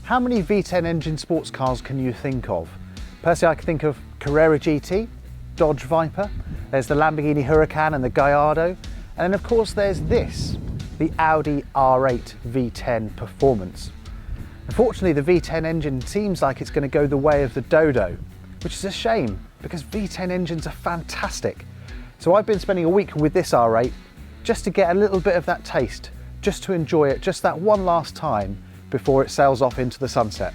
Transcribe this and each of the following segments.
How many V10 engine sports cars can you think of? Personally, I can think of Carrera GT, Dodge Viper, there's the Lamborghini Huracan and the Gallardo, and then of course there's this, the Audi R8 V10 Performance. Unfortunately, the V10 engine seems like it's going to go the way of the Dodo, which is a shame because V10 engines are fantastic. So I've been spending a week with this R8 just to get a little bit of that taste, just to enjoy it just that one last time before it sails off into the sunset.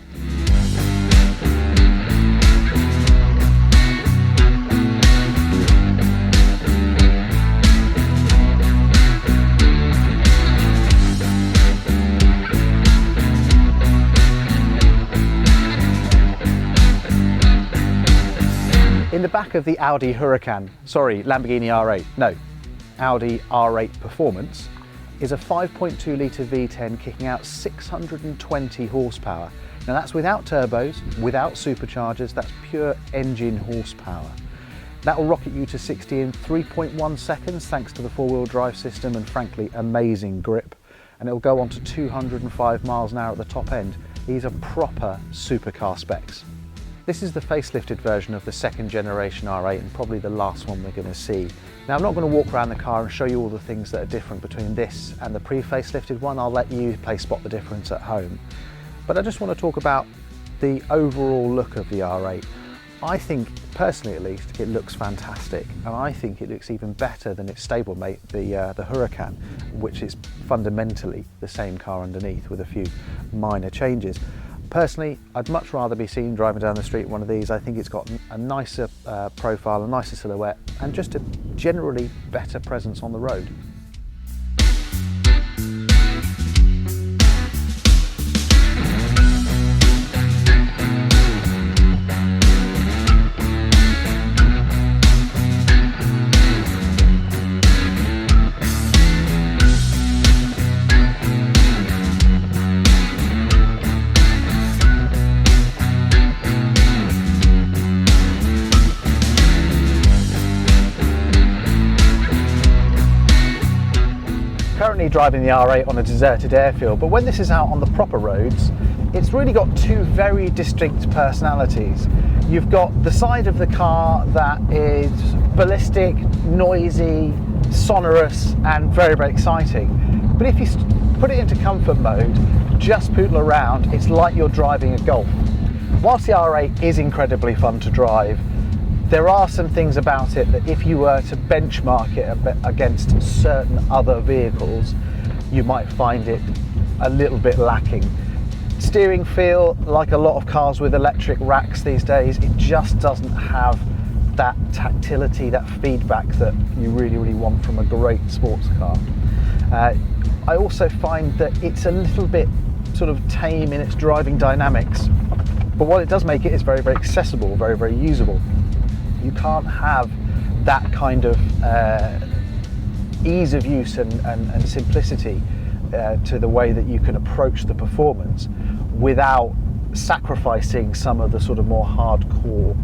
In the back of the Audi Lamborghini R8, no, Audi R8 Performance is a 5.2 litre V10 kicking out 620 horsepower. Now that's without turbos, without superchargers, that's pure engine horsepower. That will rocket you to 60 in 3.1 seconds thanks to the four-wheel drive system and frankly amazing grip. And it'll go on to 205 miles an hour at the top end. These are proper supercar specs. This is the facelifted version of the second generation R8 and probably the last one we're going to see. Now I'm not going to walk around the car and show you all the things that are different between this and the pre-facelifted one. I'll let you spot the difference at home. But I just want to talk about the overall look of the R8. I think, personally at least, it looks fantastic, and I think it looks even better than its stablemate, the Huracan, which is fundamentally the same car underneath with a few minor changes. Personally, I'd much rather be seen driving down the street in one of these. I think it's got a nicer profile, a nicer silhouette, and just a generally better presence on the road. Currently driving the R8 on a deserted airfield, but when this is out on the proper roads, it's really got two very distinct personalities. You've got the side of the car that is ballistic, noisy, sonorous, and very, very exciting. But if you put it into comfort mode, just poodle around, it's like you're driving a Golf. Whilst the R8 is incredibly fun to drive, there are some things about it that if you were to benchmark it against certain other vehicles, you might find it a little bit lacking. Steering feel, like a lot of cars with electric racks these days, it just doesn't have that tactility, that feedback that you really, really want from a great sports car. I also find that it's a little bit sort of tame in its driving dynamics, but what it does make it is very, very accessible, very, very usable. You can't have that kind of ease of use and simplicity to the way that you can approach the performance without sacrificing some of the sort of more hardcore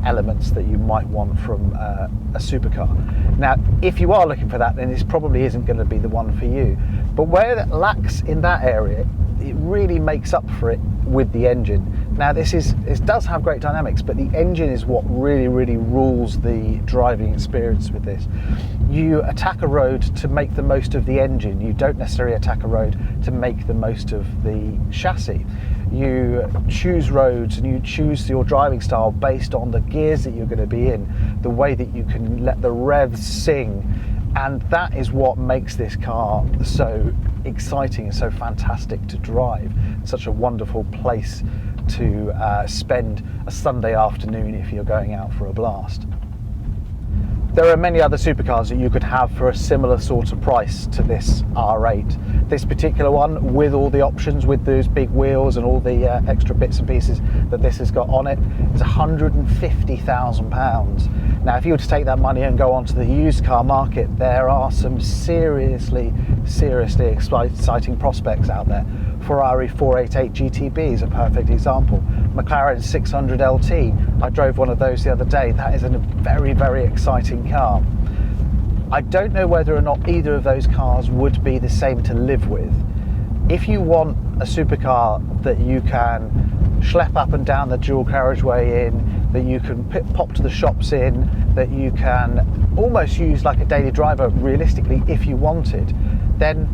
elements that you might want from a supercar. Now, if you are looking for that, then this probably isn't going to be the one for you. But where it lacks in that area, it really makes up for it with the engine. Now this does have great dynamics, but the engine is what really, really rules the driving experience with this. You attack a road to make the most of the engine. You don't necessarily attack a road to make the most of the chassis. You choose roads and you choose your driving style based on the gears that you're going to be in, the way that you can let the revs sing, and that is what makes this car so exciting and so fantastic to drive. It's such a wonderful place to spend a Sunday afternoon if you're going out for a blast. There are many other supercars that you could have for a similar sort of price to this R8. This particular one, with all the options, with those big wheels and all the extra bits and pieces that this has got on it, is £150,000. Now, if you were to take that money and go onto the used car market, there are some seriously exciting prospects out there. Ferrari 488 GTB is a perfect example. McLaren 600 LT, I drove one of those the other day. That is a very, very exciting car. I don't know whether or not either of those cars would be the same to live with, If you want a supercar that you can schlep up and down the dual carriageway in, that you can pop to the shops in, that you can almost use like a daily driver realistically if you wanted, then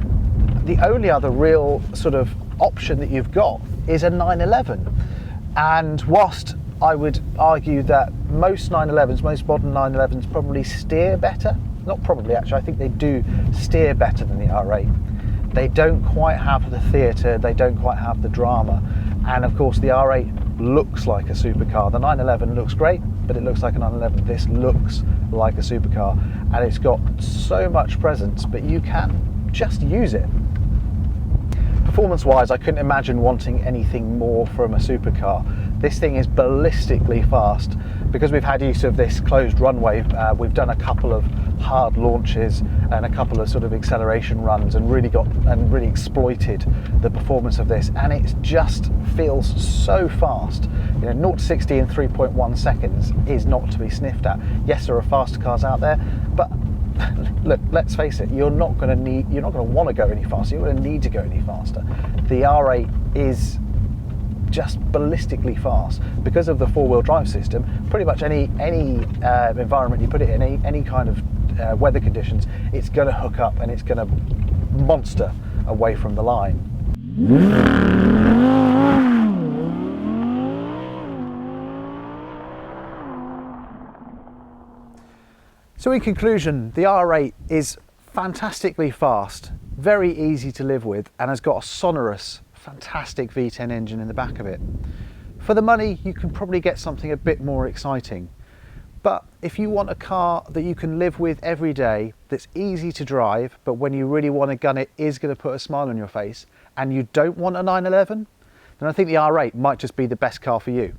the only other real sort of option that you've got is a 911. And whilst I would argue that most 911s, most modern 911s probably steer better, not probably actually, I think they do steer better than the R8. They don't quite have the theatre, they don't quite have the drama, and of course the R8 looks like a supercar. The 911 looks great, but it looks like a 911. This looks like a supercar, and it's got so much presence, but you can just use it. Performance wise, I couldn't imagine wanting anything more from a supercar. This thing is ballistically fast. Because we've had use of this closed runway, we've done a couple of hard launches and a couple of sort of acceleration runs and really exploited the performance of this, and it just feels so fast. You know, 0 to 60 in 3.1 seconds is not to be sniffed at. Yes, there are faster cars out there, but look, let's face it, you're not going to want to go any faster, you're going to need to go any faster. The R8 is just ballistically fast because of the four-wheel drive system. Pretty much any environment you put it in, any kind of weather conditions, it's going to hook up and it's going to monster away from the line. So in conclusion, the R8 is fantastically fast, very easy to live with, and has got a sonorous, fantastic V10 engine in the back of it. For the money, you can probably get something a bit more exciting. But if you want a car that you can live with every day, that's easy to drive, but when you really want to gun it is going to put a smile on your face, and you don't want a 911, then I think the R8 might just be the best car for you.